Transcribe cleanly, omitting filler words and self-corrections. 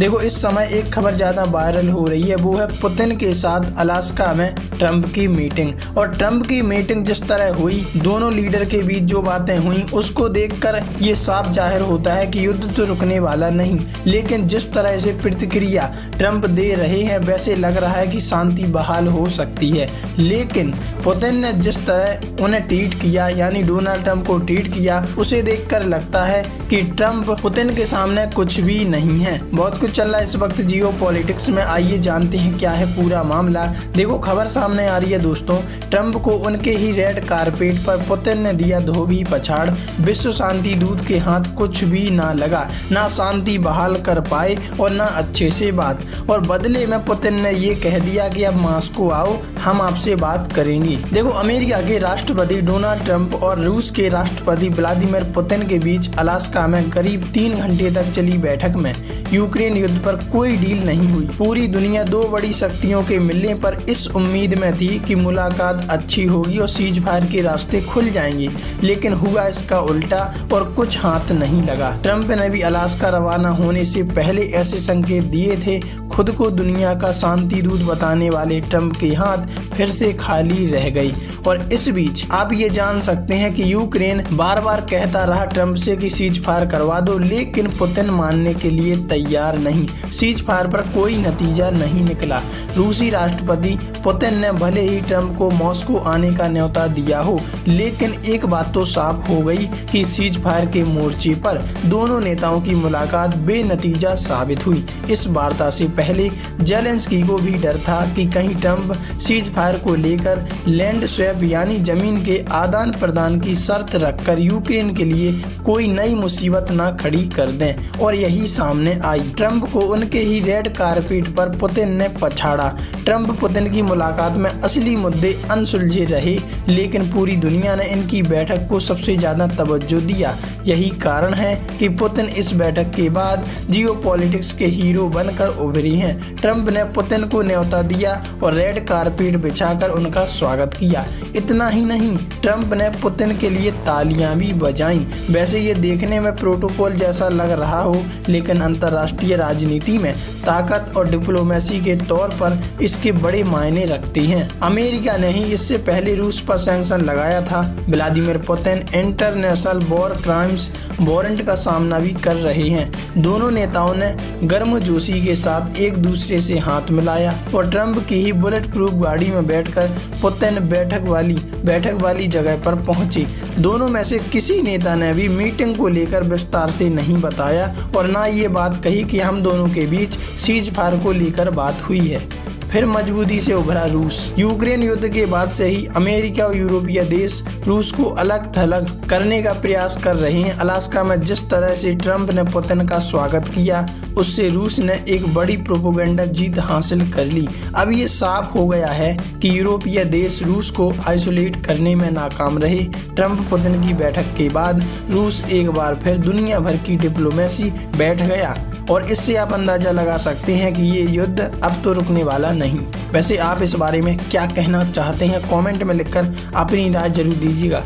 देखो इस समय एक खबर ज़्यादा वायरल हो रही है, वो है पुतिन के साथ अलास्का में ट्रंप की मीटिंग। और ट्रंप की मीटिंग जिस तरह हुई, दोनों लीडर के बीच जो बातें हुई उसको देखकर ये साफ जाहिर होता है कि युद्ध तो रुकने वाला नहीं। लेकिन जिस तरह से प्रतिक्रिया ट्रंप दे रहे हैं वैसे लग रहा है कि शांति बहाल हो सकती है। लेकिन पुतिन ने जिस तरह उन्हें ट्वीट किया, यानी डोनाल्ड ट्रंप को ट्वीट किया, उसे देखकर लगता है कि ट्रंप पुतिन के सामने कुछ भी नहीं है। बहुत कुछ चल रहा है इस वक्त जियो पॉलिटिक्स में, आइए जानते हैं क्या है पूरा मामला। देखो खबर सामने आ रही है दोस्तों, ट्रंप को उनके ही रेड कारपेट पर पुतिन ने दिया धोबी पछाड़। विश्व शांति दूत के हाथ कुछ भी ना लगा, ना शांति बहाल कर पाए और ना अच्छे से बात। और बदले में पुतिन ने ये कह दिया कि अब मॉस्को आओ, हम आपसे बात करेंगे। देखो अमेरिका के राष्ट्रपति डोनाल्ड ट्रंप और रूस के राष्ट्रपति व्लादिमीर पुतिन के बीच अलास्का में करीब 3 घंटे तक चली बैठक में यूक्रेन युद्ध पर कोई डील नहीं हुई। पूरी दुनिया दो बड़ी शक्तियों के मिलने पर इस उम्मीद में थी कि मुलाकात अच्छी होगी और सीज फायर के रास्ते खुल जाएंगे, लेकिन हुआ इसका उल्टा और कुछ हाथ नहीं लगा। ट्रंप ने भी अलास्का रवाना होने से पहले ऐसे संकेत दिए थे। खुद को दुनिया का शांति दूत बताने वाले ट्रंप के हाथ फिर से खाली रह गई। और इस बीच आप ये जान सकते हैं कि यूक्रेन बार बार कहता रहा ट्रंप से कि सीज फायर करवा दो, लेकिन पुतिन मानने के लिए तैयार नहीं। सीज फायर पर कोई नतीजा नहीं निकला। रूसी राष्ट्रपति पुतिन ने भले ही ट्रंप को मॉस्को आने का न्योता दिया हो, लेकिन एक बात तो साफ हो गई कि सीज फायर के मोर्चे पर दोनों नेताओं की मुलाकात बेनतीजा साबित हुई। इस वार्ता से पहले जेलेंस्की को भी डर था कि कहीं ट्रंप सीज फायर को लेकर लैंड स्वैप यानी जमीन के आदान प्रदान की शर्त रखकर यूक्रेन के लिए कोई नई मुसीबत ना खड़ी कर दें। और यही सामने आई। ट्रंप को उनके ही रेड कारपेट पर पुतिन ने पछाड़ा। ट्रंप पुतिन की मुलाकात में असली मुद्दे अनसुलझे रहे, लेकिन पूरी दुनिया ने इनकी बैठक को सबसे ज्यादा तवज्जो दिया। यही कारण है कि पुतिन इस बैठक के बाद जियो पॉलिटिक्स के हीरो बनकर उभरे हैं। ट्रंप ने पुतिन को न्योता दिया और रेड कारपेट बिछाकर उनका स्वागत किया। इतना ही नहीं, ट्रंप ने पुतिन के लिए तालियां भी बजाईं। वैसे ये देखने में प्रोटोकॉल जैसा लग रहा हो, लेकिन अंतर्राष्ट्रीय राजनीति में ताकत और डिप्लोमेसी के तौर पर इसके बड़े मायने रखते हैं। अमेरिका ने ही इससे पहले रूस पर सैंक्शन लगाया था। Vladimir Putin international war crimes warrant का सामना भी कर रहे हैं। दोनों नेताओं ने गर्मजोशी के साथ एक दूसरे से हाथ मिलाया और ट्रंप की ही बुलेट प्रूफ गाड़ी में बैठकर पुतिन बैठक वाली जगह पर पहुंचे। दोनों में से किसी नेता ने भी मीटिंग को लेकर विस्तार से नहीं बताया और ना ये बात कही कि हम दोनों के बीच सीज फायर को लेकर बात हुई है। फिर मजबूती से उभरा रूस। यूक्रेन युद्ध के बाद से ही अमेरिका और यूरोपीय देश रूस को अलग थलग करने का प्रयास कर रहे हैं। अलास्का में जिस तरह से ट्रंप ने पुतिन का स्वागत किया, उससे रूस ने एक बड़ी प्रोपेगेंडा जीत हासिल कर ली। अब ये साफ हो गया है कि यूरोपीय देश रूस को आइसोलेट करने में नाकाम रहे। ट्रंप पुतिन की बैठक के बाद रूस एक बार फिर दुनिया भर की डिप्लोमेसी बैठ गया और इससे आप अंदाजा लगा सकते हैं कि ये युद्ध अब तो रुकने वाला नहीं। वैसे आप इस बारे में क्या कहना चाहते हैं, कमेंट में लिखकर अपनी राय जरूर दीजिएगा।